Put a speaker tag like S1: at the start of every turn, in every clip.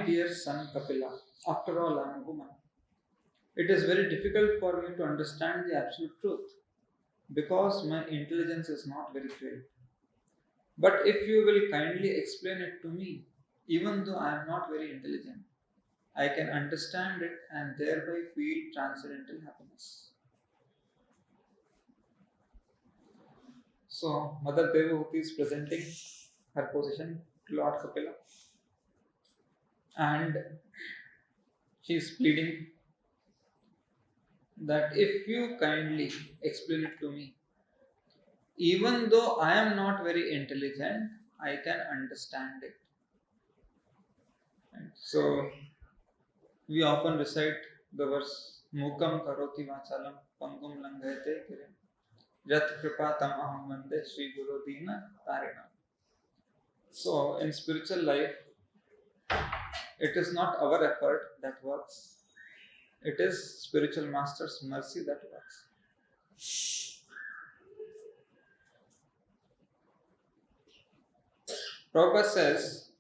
S1: dear son Kapila, after all I am a woman. It is very difficult for me to understand the absolute truth because my intelligence is not very great. But if you will kindly explain it to me, even though I am not very intelligent, I can understand it and thereby feel transcendental happiness. So, Mother Devahuti is presenting her position to Lord Kapila and she is pleading that if you kindly explain it to me, even though I am not very intelligent, I can understand it. And so, we often recite the verse Mukam karoti vachalam pangum langhayate kirim Yat kripa tam aham vande Sri Guru Dina Tarina. So, in spiritual life, it is not our effort that works. It is spiritual master's mercy that works. Prabhupada says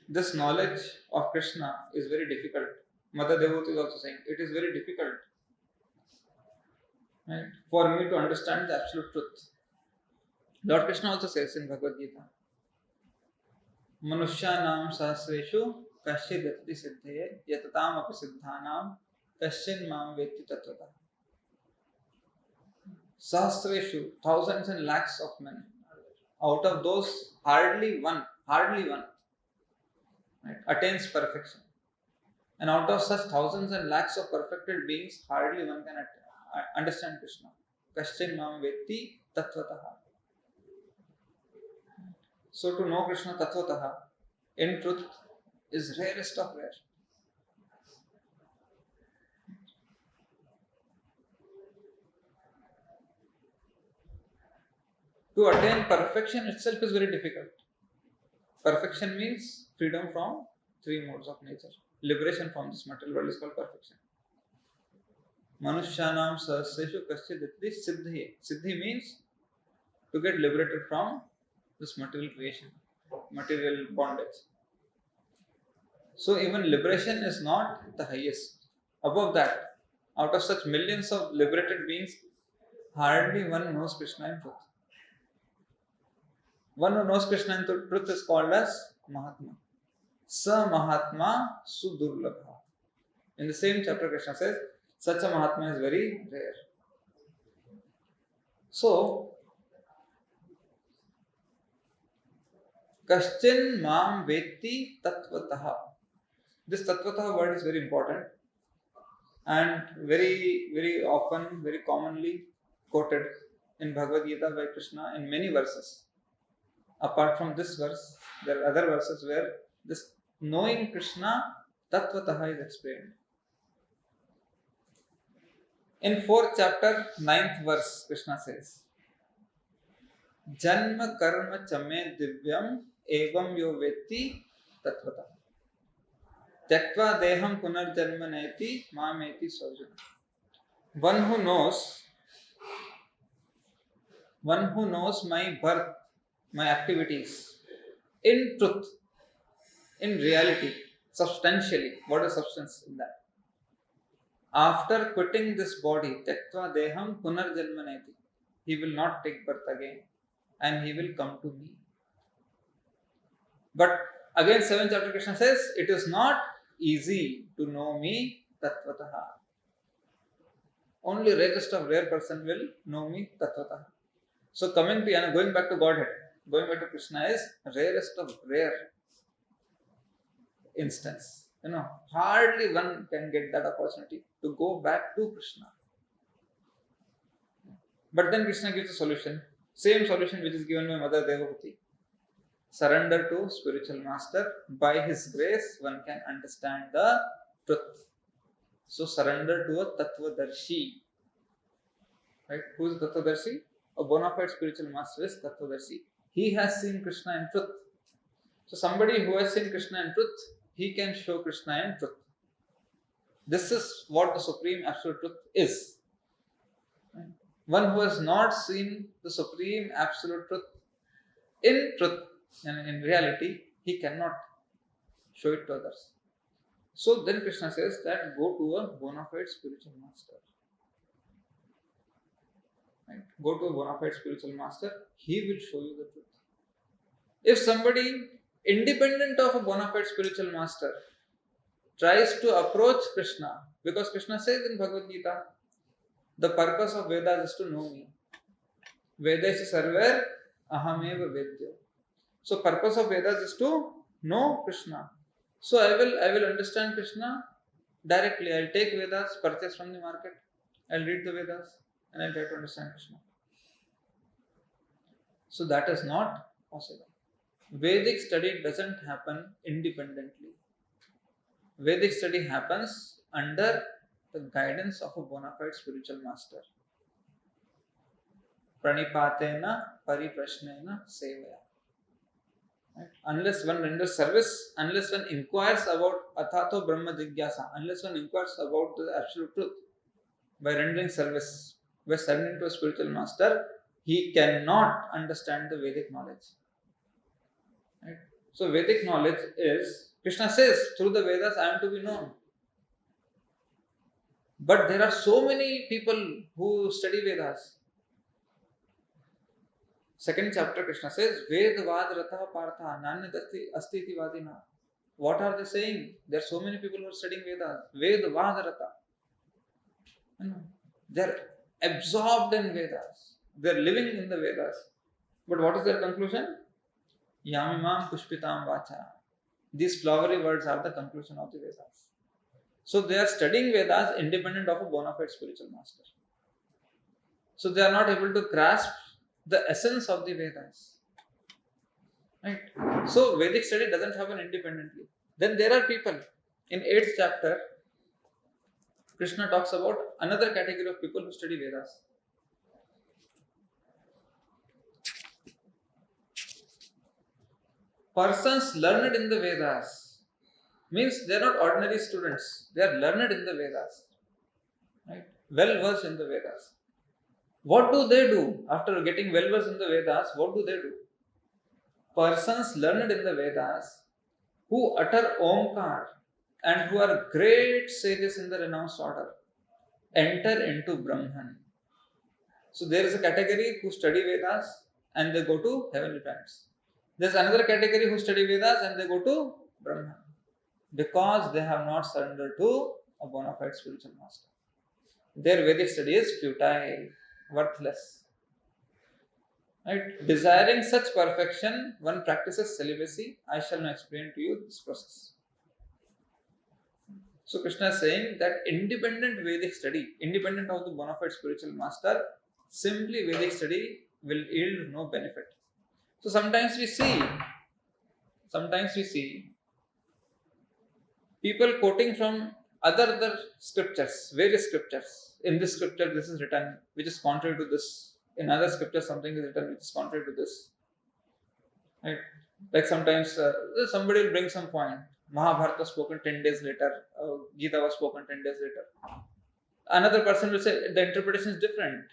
S1: this knowledge of Krishna is very difficult. Mother Devotee is also saying it is very difficult, right, for me to understand the absolute truth. Lord Krishna also says in Bhagavad Gita, Manushyanam sahasreshu kasyadati siddhaye yatatam api siddhanam kasyin mam vetti tatvata. Sahasreshu, thousands and lakhs of men. Out of those, hardly one, right, attains perfection. And out of such thousands and lakhs of perfected beings, hardly one can understand Krishna. Kasyin mam vetti tatvataha. So to know Krishna tatvataha, in truth, is rarest of rare. To attain perfection itself is very difficult. Perfection means freedom from three modes of nature. Liberation from this material world is called perfection. Manushyanam sahasreshu kasyadati siddhi. Siddhi means to get liberated from this material creation, material bondage. So even liberation is not the highest. Above that, out of such millions of liberated beings, hardly one knows Krishna in truth. One who knows Krishna in truth is called as Mahatma. Sa Mahatma Sudurlabha. In the same chapter, Krishna says, such a Mahatma is very rare. So, Kaschin Mam Vetti Tatvataha. This Tatvataha word is very important and very, very often, very commonly quoted in Bhagavad Gita by Krishna in many verses. Apart from this verse, there are other verses where this knowing Krishna Tattvataha is explained. In 4th chapter, 9th verse, Krishna says, Janma karma chame divyam evam yo vetti tattvataha. Tyaktva deham punarjanma neti mameti svajana. One who knows my birth, my activities, in truth, in reality, substantially. What is substance in that? After quitting this body, Tyaktva Deham Punarjanmaneti, he will not take birth again and he will come to me. But again, 7th chapter Krishna says, it is not easy to know me Tattvataha. Only rarest of rare person will know me Tattvataha. So going back to Godhead, going back to Krishna is rarest of rare instance. Hardly one can get that opportunity to go back to Krishna. But then Krishna gives a solution. Same solution which is given by Mother Devahuti. Surrender to spiritual master. By his grace, one can understand the truth. So surrender to a Tattvadarshi. Right? Who is Tattvadarshi? A bona fide spiritual master is Tattvadarshi. He has seen Krishna in truth. So somebody who has seen Krishna in truth, he can show Krishna in truth. This is what the supreme absolute truth is. One who has not seen the supreme absolute truth in truth and in reality, he cannot show it to others. So then Krishna says that go to a bona fide spiritual master. Right? Go to a bona fide spiritual master. He will show you the truth. If somebody independent of a bona fide spiritual master tries to approach Krishna, because Krishna says in Bhagavad Gita, the purpose of Vedas is to know me. Vedasya sarver ahameva vedyo. So purpose of Vedas is to know Krishna. So I will understand Krishna directly. I'll take Vedas, purchase from the market. I'll read the Vedas and I'll try to understand Krishna. So that is not possible. Vedic study doesn't happen independently. Vedic study happens under the guidance of a bona fide spiritual master. Pranipatena pariprashnena sevaya. Right? Unless one renders service, unless one inquires about Athato Brahma Jigyasa, unless one inquires about the absolute truth, by rendering service, by surrendering to a spiritual master, he cannot understand the Vedic knowledge. Right? So Vedic knowledge is, Krishna says, through the Vedas I am to be known. But there are so many people who study Vedas. Second chapter, Krishna says, Vedavad Ratha Partha Nanyadasti Astiti Vadina. What are they saying? There are so many people who are studying Vedas. Vedavad Ratha. They are absorbed in Vedas. They are living in the Vedas. But what is their conclusion? Yamimam Pushpitam Vacha. These flowery words are the conclusion of the Vedas. So they are studying Vedas independent of a bona fide spiritual master. So they are not able to grasp the essence of the Vedas. Right? So Vedic study doesn't happen independently. Then there are people. In 8th chapter, Krishna talks about another category of people who study Vedas. Persons learned in the Vedas means they are not ordinary students. They are learned in the Vedas. Right? Well versed in the Vedas. What do they do after getting well versed in the Vedas? What do they do? Persons learned in the Vedas who utter Omkar and who are great sages in the renounced order enter into Brahman. So there is a category who study Vedas and they go to heavenly planets. There is another category who study Vedas and they go to Brahman because they have not surrendered to a bona fide spiritual master. Their Vedic study is futile, worthless. Right? Desiring such perfection, one practices celibacy. I shall now explain to you this process. So Krishna is saying that independent Vedic study, independent of the bona fide spiritual master, simply Vedic study will yield no benefit. So sometimes we see people quoting from other scriptures, various scriptures. In this scripture, this is written, which is contrary to this. In other scriptures, something is written which is contrary to this. Right? Like sometimes somebody will bring some point. Mahabharata was spoken 10 days later. Gita was spoken 10 days later. Another person will say the interpretation is different.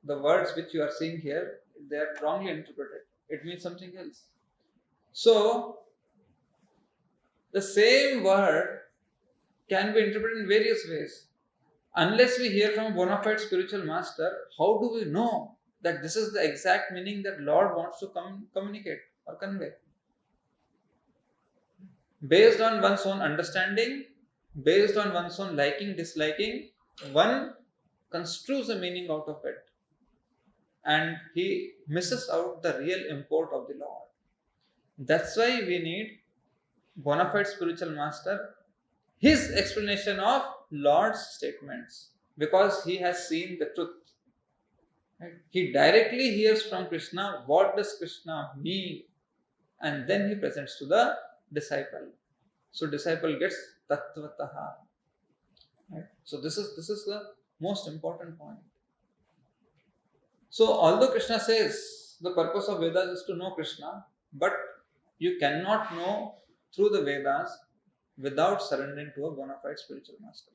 S1: The words which you are seeing here, they are wrongly interpreted. It means something else. So, the same word can be interpreted in various ways. Unless we hear from a bona fide spiritual master, how do we know that this is the exact meaning that Lord wants to communicate or convey? Based on one's own understanding, based on one's own liking, disliking, one construes a meaning out of it. And he misses out the real import of the Lord. That's why we need bona fide spiritual master, his explanation of Lord's statements, because he has seen the truth. Right? He directly hears from Krishna what does Krishna mean, and then he presents to the disciple. So disciple gets tattvataha. Right? So this is the most important point. So although Krishna says the purpose of Vedas is to know Krishna, but you cannot know through the Vedas without surrendering to a bona fide spiritual master.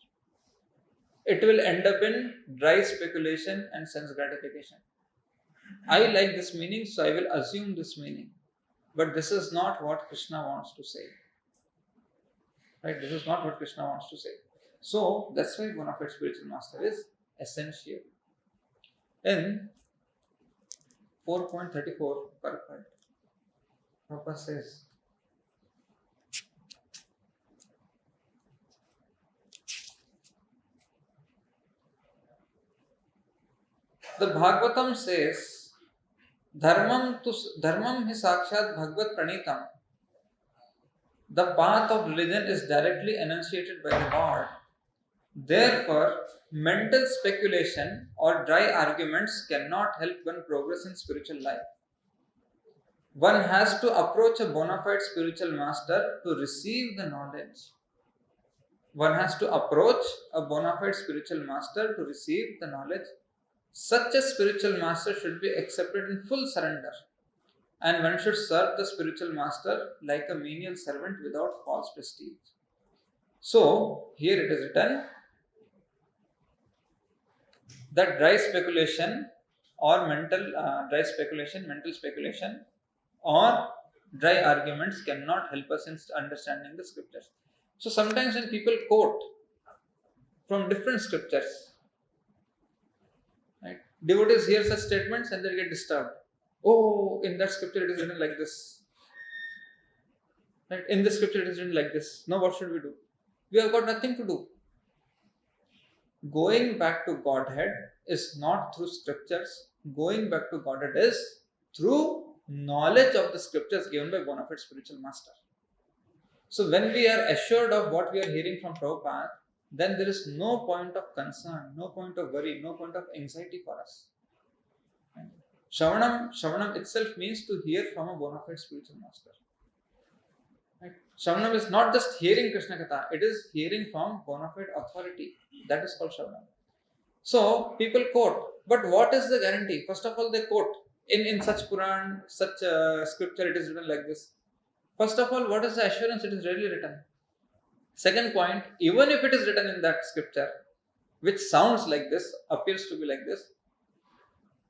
S1: It will end up in dry speculation and sense gratification. I like this meaning, so I will assume this meaning. But this is not what Krishna wants to say. Right? This is not what Krishna wants to say. So that's why bona fide spiritual master is essential. In 4.34, Prabhupada says, the Bhagavatam says, Dharmam hi sakshat bhagavad pranitam. The path of religion is directly enunciated by the Lord. Therefore, mental speculation or dry arguments cannot help one progress in spiritual life. One has to approach a bona fide spiritual master to receive the knowledge. One has to approach a bona fide spiritual master to receive the knowledge. Such a spiritual master should be accepted in full surrender, and one should serve the spiritual master like a menial servant without false prestige. So, here it is written that dry speculation or mental speculation or dry arguments cannot help us in understanding the scriptures. So sometimes when people quote from different scriptures, right, devotees hear such statements and they get disturbed. Oh, in that scripture it is written like this. Right? In this scripture it is written like this. Now what should we do? We have got nothing to do. Going back to Godhead is not through scriptures. Going back to Godhead is through knowledge of the scriptures given by bona fide spiritual master. So when we are assured of what we are hearing from Prabhupada, then there is no point of concern, no point of worry, no point of anxiety for us. Shravanam itself means to hear from a bona fide spiritual master. Right? Shravanam is not just hearing Krishna Katha, it is hearing from bona fide authority. That is called Shravanam. So people quote, but what is the guarantee? First of all, they quote in such Quran, such scripture, it is written like this. First of all, what is the assurance it is really written? Second point, even if it is written in that scripture, which sounds like this, appears to be like this,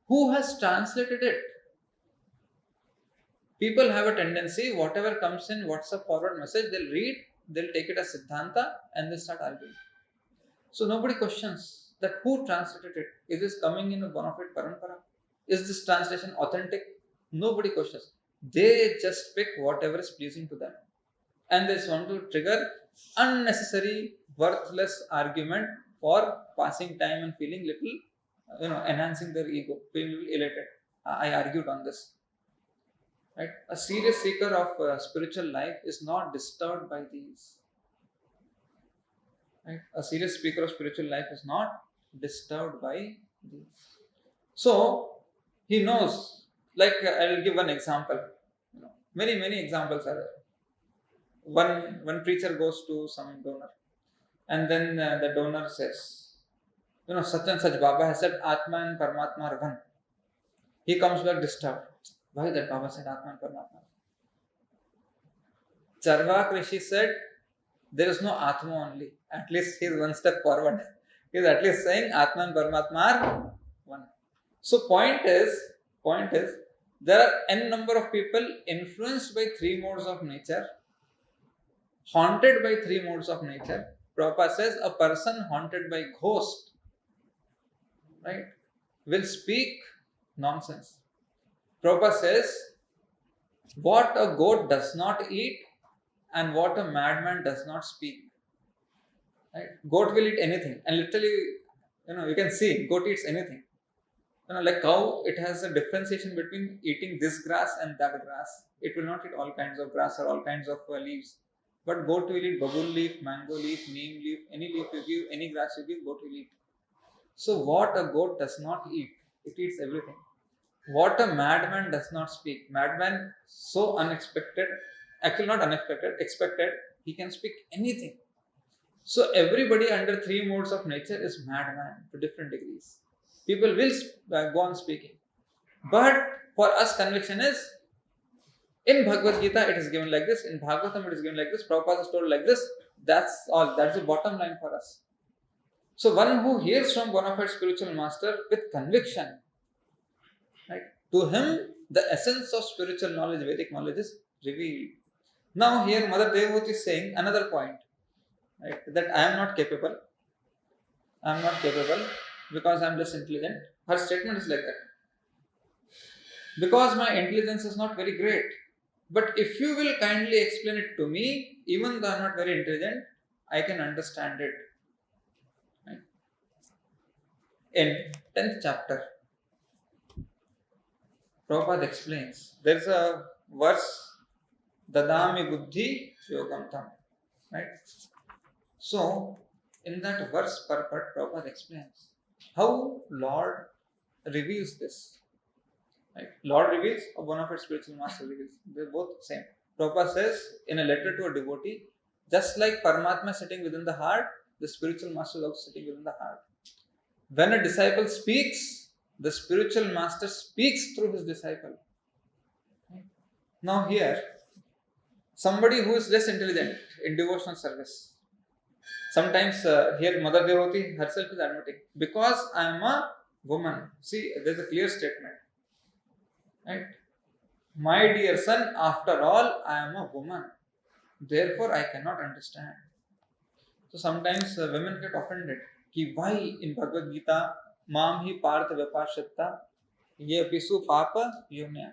S1: who has translated it? People have a tendency, whatever comes in WhatsApp forward message, they'll read, they'll take it as Siddhanta, and they'll start arguing. So nobody questions that who translated it. Is this coming in a bona fide parampara? Is this translation authentic? Nobody questions. They just pick whatever is pleasing to them. And they just want to trigger unnecessary, worthless argument for passing time and feeling little, enhancing their ego, feeling little elated. I argued on this. Right? A serious seeker of spiritual life is not disturbed by these. Right? A serious speaker of spiritual life is not disturbed by these. So he knows. Like I will give one example. Many examples are there. One preacher goes to some donor, and then the donor says, such and such Baba has said Atma and Paramatma are one. He comes back disturbed. Why that Baba said Atma and Paramatma? Charvak Rishi said there is no Atma only. At least he is one step forward. He is at least saying Atma and Paramatma are one. So point is, there are n number of people influenced by three modes of nature, haunted by three modes of nature. Prabhupada says a person haunted by ghost, right, will speak nonsense. Prabhupada says what a goat does not eat and what a madman does not speak. Right? Goat will eat anything, and literally, you can see goat eats anything. Like cow, it has a differentiation between eating this grass and that grass. It will not eat all kinds of grass or all kinds of leaves. But goat will eat babool leaf, mango leaf, neem leaf, any leaf you give, any grass you give, goat will eat. So what a goat does not eat, it eats everything. What a madman does not speak. Madman, so unexpected, actually not unexpected, expected, he can speak anything. So everybody under three modes of nature is madman to different degrees. People will go on speaking. But for us, conviction is, in Bhagavad Gita it is given like this, in Bhagavatam it is given like this, Prabhupada is told like this, that's all, that's the bottom line for us. So one who hears from bona fide spiritual master with conviction, right, to him the essence of spiritual knowledge, Vedic knowledge is revealed. Now here Mother Devavati is saying another point. right? That I am not capable. I am not capable because I am less intelligent. Her statement is like that. Because my intelligence is not very great. But if you will kindly explain it to me, even though I am not very intelligent, I can understand it. Right? In 10th chapter, Prabhupada explains, there is a verse, Dadami Buddhi Yogam Tam. Right? So, in that verse purport, Prabhupada explains how Lord reveals this. Right? Lord reveals or bona fide spiritual master reveals. They're both same. Prabhupada says in a letter to a devotee, just like Paramatma sitting within the heart, the spiritual master is also sitting within the heart. When a disciple speaks, the spiritual master speaks through his disciple. Right? Now here, somebody who is less intelligent in devotional service, sometimes here Mother Devotee herself is admitting, because I am a woman. See, there is a clear statement. Right? My dear son, after all, I am a woman. Therefore, I cannot understand. So sometimes women get offended. Ki why in Bhagavad Gita, Mam hi partha vipashatta, ye pisu papa yumya.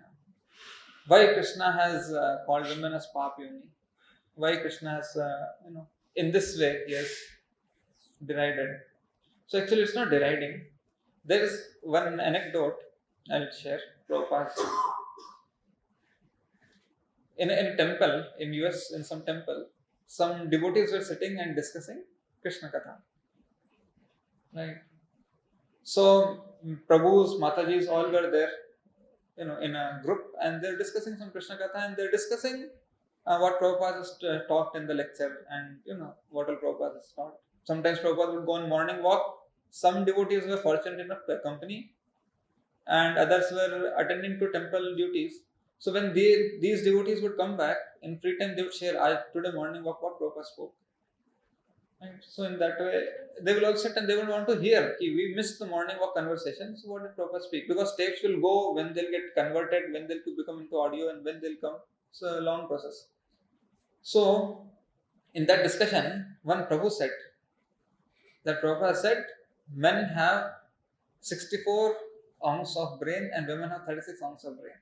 S1: Why Krishna has called women as papa yuni? Why Krishna has, in this way, he has derided. So actually, it's not deriding. There is one anecdote I'll share. Prabhupada. In a temple in US, in some temple, some devotees were sitting and discussing Krishna Katha. Right. So Prabhus, Matajis, all were there, in a group, and they're discussing some Krishna Katha, and they're discussing what Prabhupada has taught in the lecture, and what all Prabhupada has taught. Sometimes Prabhupada would go on morning walk. Some devotees were fortunate enough to accompany, and others were attending to temple duties. So when these devotees would come back, in free time they would share, today morning walk what Prabhupada spoke. Right? So in that way, they will all sit and they will want to hear. We missed the morning walk conversation, so what did Prabhupada speak? Because tapes will go, when they'll get converted, when they'll become into audio, and when they'll come. It's a long process. So in that discussion, one Prabhu said, that Prabhupada said, men have 64 ounce of brain and women have 36 ounce of brain.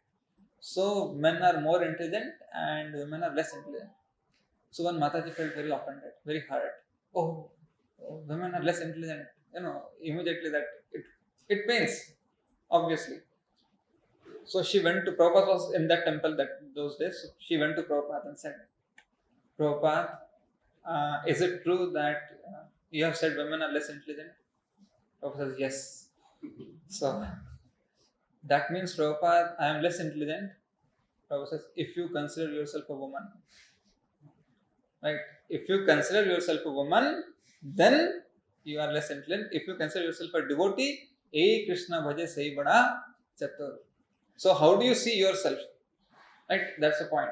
S1: So men are more intelligent and women are less intelligent. So when Mataji felt very offended, very hurt. Oh, women are less intelligent. Immediately that it pains, obviously. So she went to Prabhupada, was in that temple those days. So she went to Prabhupada and said, Prabhupada, is it true that you have said women are less intelligent? Prabhupada says, yes. So that means, Prabhupada, I am less intelligent. Prabhupada says, if you consider yourself a woman. Right? If you consider yourself a woman, then you are less intelligent. If you consider yourself a devotee, Krishna bhaje sai bada chatur. So how do you see yourself? Right? That's the point.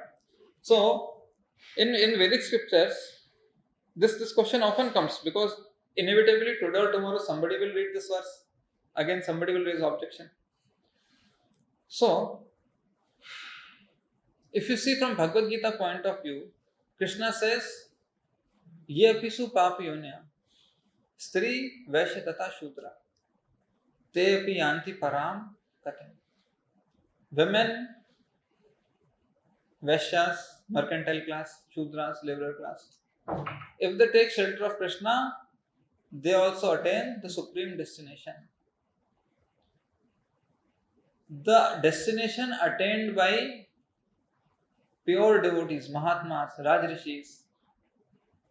S1: So in Vedic scriptures, this question often comes, because inevitably today or tomorrow somebody will read this verse. Again, somebody will raise objection. So if you see from Bhagavad Gita point of view, Krishna says, Ye apisu papayonya, Stri Vaishya tata Shudra, Te api yanti param katim. Women, Vaishyas, mercantile class, Shudras, laborer class, if they take shelter of Krishna, they also attain the supreme destination. The destination attained by pure devotees, Mahatmas, Rajrishis,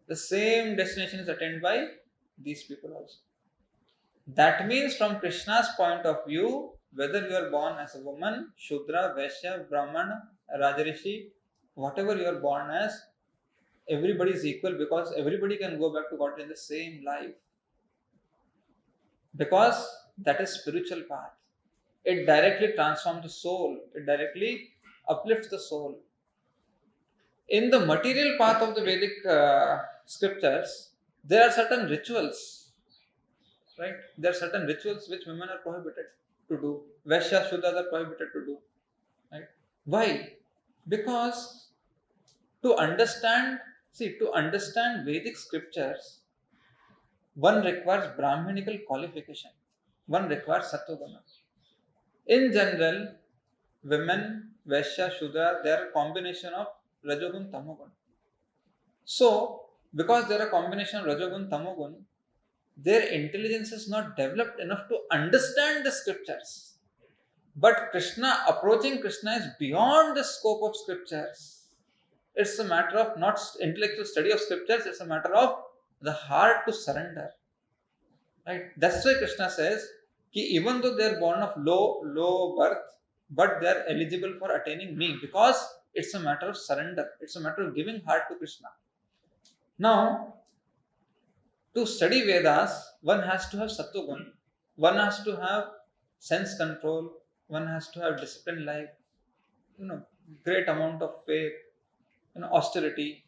S1: the same destination is attained by these people also. That means from Krishna's point of view, whether you are born as a woman, Shudra, Vaishya, Brahman, Rajrishi, whatever you are born as, everybody is equal, because everybody can go back to God in the same life. Because that is spiritual path. It directly transforms the soul. It directly uplifts the soul. In the material path of the Vedic scriptures, there are certain rituals. Right? There are certain rituals which women are prohibited to do. Vaishya, Shudras are prohibited to do. Right? Why? Because to understand See, to understand Vedic scriptures, one requires Brahminical qualification. One requires Sattva-guna. In general, women, Vaishya, Shudra, they are a combination of Rajogun, Tamogun. So, because they are a combination of Rajogun, Tamogun, their intelligence is not developed enough to understand the scriptures. But approaching Krishna is beyond the scope of scriptures. It's a matter of not intellectual study of scriptures, it's a matter of the heart to surrender. Right? That's why Krishna says, ki even though they are born of low birth, but they are eligible for attaining me, because it's a matter of surrender. It's a matter of giving heart to Krishna. Now, to study Vedas, one has to have Sattva-gun. One has to have sense control. One has to have disciplined life. Great amount of faith. Austerity.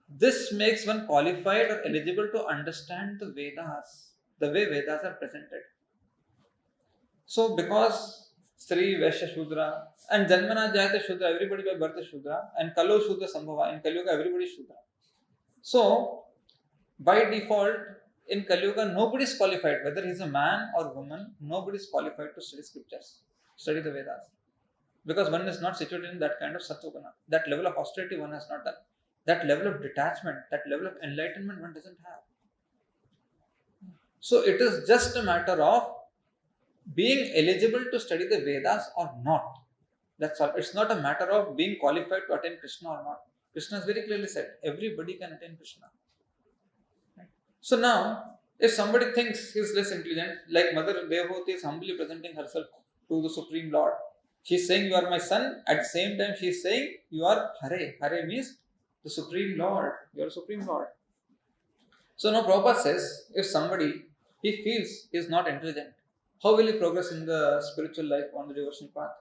S1: This makes one qualified or eligible to understand the Vedas, the way Vedas are presented. So, because Sri, Vaishya, Shudra, and Janmana Jayate Shudra, everybody by birth is Shudra, and Kalo Shudra Sambhava, in Kali Yuga everybody is Shudra. So, by default, in Kali Yuga nobody is qualified, whether he is a man or woman, nobody is qualified to study scriptures, study the Vedas. Because one is not situated in that kind of Sattva-guna. That level of austerity one has not done. That level of detachment, that level of enlightenment one doesn't have. So it is just a matter of being eligible to study the Vedas or not. That's all. It's not a matter of being qualified to attain Krishna or not. Krishna has very clearly said, everybody can attain Krishna. Right? So now, if somebody thinks he is less intelligent, like Mother Devhuti is humbly presenting herself to the Supreme Lord. She is saying, you are my son. At the same time, she is saying, you are Hare. Hare means the Supreme Lord. You are Supreme Lord. So now Prabhupada says, if somebody, he feels he is not intelligent, how will he progress in the spiritual life on the devotional path?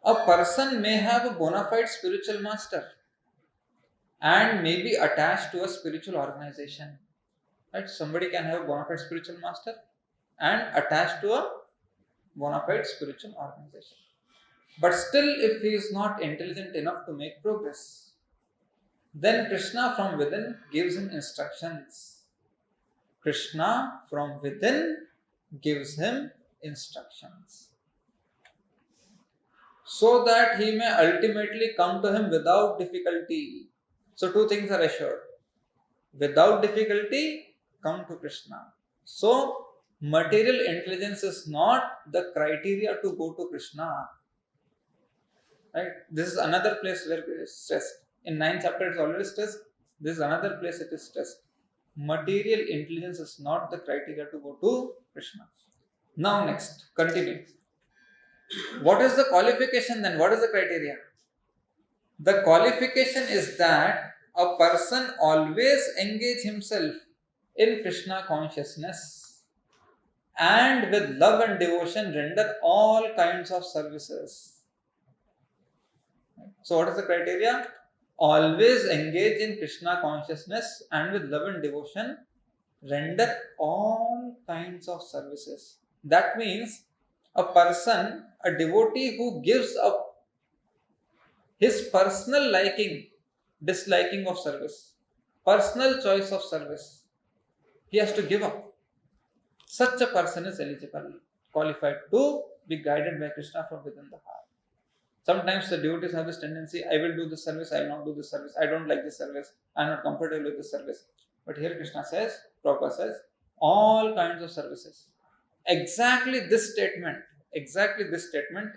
S1: A person may have a bona fide spiritual master and may be attached to a spiritual organization. Right? Somebody can have a bona fide spiritual master and attached to a bona fide spiritual organization. But still, if he is not intelligent enough to make progress, then Krishna from within gives him instructions. Krishna from within gives him instructions, so that he may ultimately come to him without difficulty. So two things are assured. Without difficulty, come to Krishna. So, material intelligence is not the criteria to go to Krishna. Right? This is another place where it is stressed. In 9th chapter it is already stressed. This is another place it is stressed. Material intelligence is not the criteria to go to Krishna. Now next, continue. What is the qualification then? What is the criteria? The qualification is that a person always engage himself in Krishna consciousness and with love and devotion render all kinds of services. So what is the criteria? Always engage in Krishna consciousness and with love and devotion render all kinds of services. That means a person, a devotee who gives up his personal liking, disliking of service, personal choice of service, he has to give up. Such a person is eligible, qualified to be guided by Krishna from within the heart. Sometimes the devotees have this tendency, I will do this service, I will not do this service, I don't like this service, I am not comfortable with this service. But here Krishna says, Prabhupada says, all kinds of services. Exactly this statement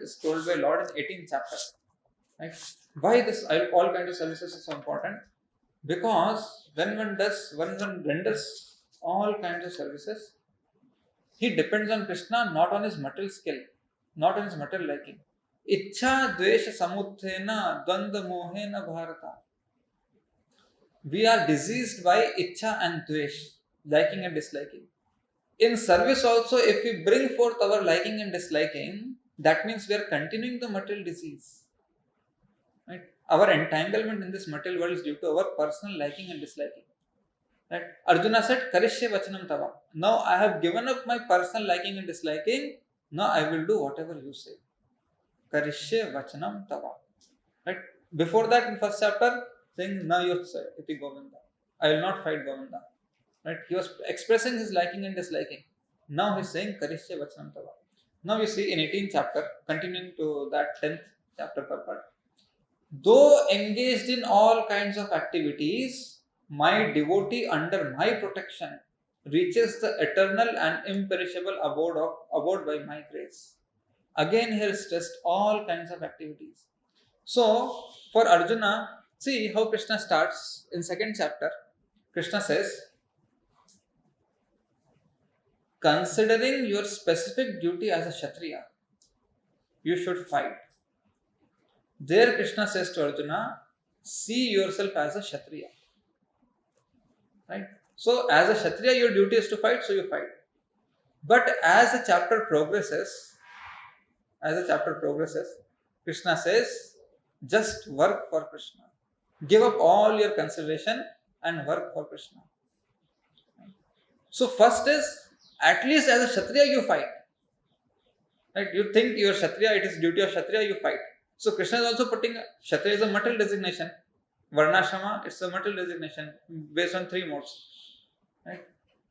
S1: is told by Lord in 18th chapter. Right? Why this all kinds of services is so important? Because when one renders all kinds of services, he depends on Krishna, not on his material skill, not on his material liking. Ichha dvesha samuthena dvanda mohena bharata. We are diseased by ichha and dvesh, liking and disliking. In service also, if we bring forth our liking and disliking, that means we are continuing the material disease. Right? Our entanglement in this material world is due to our personal liking and disliking. Right? Arjuna said, Karishye vachanam tava. Now I have given up my personal liking and disliking. Now I will do whatever you say. Karishye vachanam tava. Right? Before that, in first chapter, saying, "Na iti Govinda. I will not fight Govinda." Right? He was expressing his liking and disliking. Now he's saying, "Karishya vachanam tava." Now you see in 18th chapter, continuing to that 10th chapter purport. Though engaged in all kinds of activities, my devotee under my protection reaches the eternal and imperishable abode by my grace. Again, here stressed all kinds of activities. So, for Arjuna, see how Krishna starts in 2nd chapter. Krishna says, considering your specific duty as a Kshatriya, you should fight. There Krishna says to Arjuna, see yourself as a Kshatriya. Right? So as a Kshatriya, your duty is to fight, so you fight. But as the chapter progresses, Krishna says, just work for Krishna. Give up all your consideration and work for Krishna. So first is, at least as a Kshatriya you fight. Right? You think you are Kshatriya, it is duty of Kshatriya, you fight. So Krishna is also putting Kshatriya is a material designation. Varnashrama, it's a material designation based on 3 modes. Right?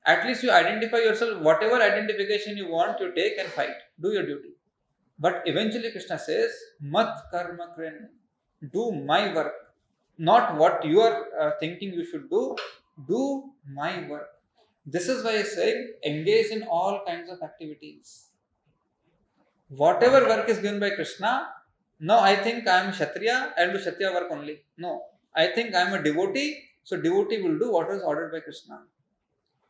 S1: At least you identify yourself, whatever identification you want, you take and fight. Do your duty. But eventually Krishna says, Mat karma kren. Do my work. Not what you are thinking you should do. Do my work. This is why I say, engage in all kinds of activities. Whatever work is given by Krishna, no, I think I am Kshatriya, I will do Kshatriya work only. No, I think I am a devotee, so devotee will do what is ordered by Krishna.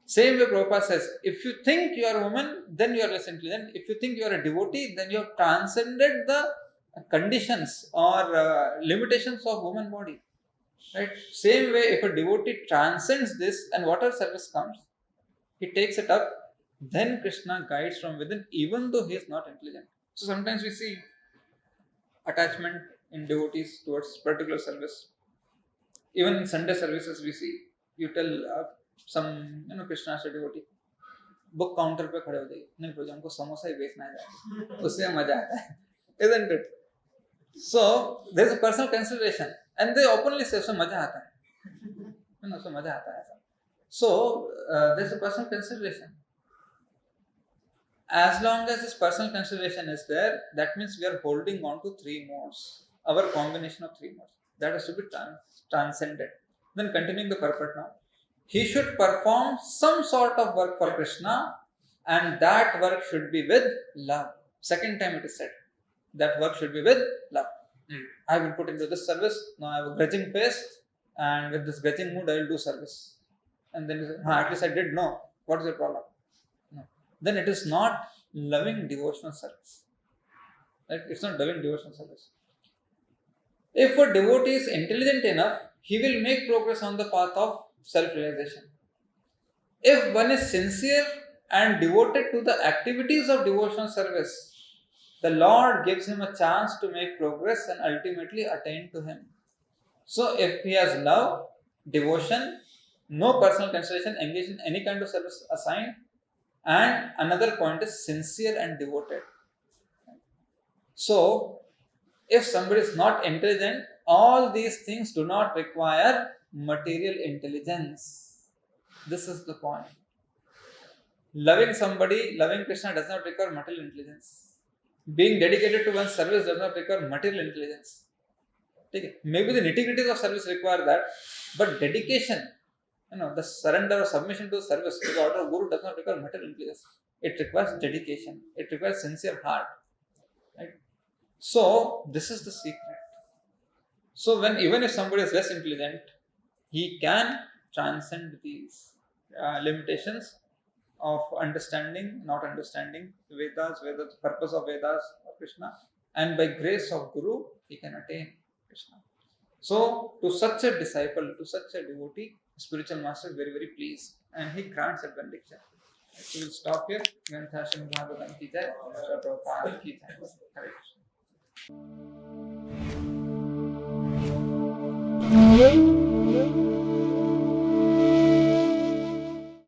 S1: Same way Prabhupada says, if you think you are a woman, then you are less intelligent. If you think you are a devotee, then you have transcended the conditions or limitations of woman body. Right? Same way, if a devotee transcends this and whatever service comes, he takes it up, then Krishna guides from within, even though he is not intelligent. So sometimes we see attachment in devotees towards particular service. Even in Sunday services we see, you tell some Krishna devotee, book counter पे खड़े हो जाइए, नहीं प्रभु हमको समोसा ही बेचना है, उससे मजा आता है, isn't it? So there is a personal consideration, and they openly say so मजा आता है, so मजा आता है. So there is a personal consideration. As long as this personal consideration is there, that means we are holding on to 3 modes, our combination of 3 modes. That has to be transcended. Then continuing the purport now. He should perform some sort of work for Krishna, and that work should be with love. Second time it is said, that work should be with love. I will put into this service, now I have a grudging face, and with this grudging mood I will do service. And then you say, at least I did. No. What is the problem? No. Then it is not loving devotional service. Right? It's not loving devotional service. If a devotee is intelligent enough, he will make progress on the path of self-realization. If one is sincere and devoted to the activities of devotional service, the Lord gives him a chance to make progress and ultimately attain to him. So if he has love, devotion, no personal consideration, engaged in any kind of service assigned, and another point is sincere and devoted. So, if somebody is not intelligent, all these things do not require material intelligence. This is the point. Loving somebody, loving Krishna does not require material intelligence. Being dedicated to one's service does not require material intelligence. Maybe the nitty-gritties of service require that, but dedication, the surrender or submission to service to the order of Guru does not require material intelligence. It requires dedication. It requires sincere heart. Right? So, this is the secret. So, even if somebody is less intelligent, he can transcend these limitations of understanding, not understanding Vedas, the purpose of Vedas or Krishna, and by grace of Guru, he can attain Krishna. So, to such a disciple, to such a devotee, spiritual master is very, very pleased, and he grants that benediction. So we will stop here. Srimad Bhagavatam ki jai, Sri Prabhupada ki jai. Hare Krishna.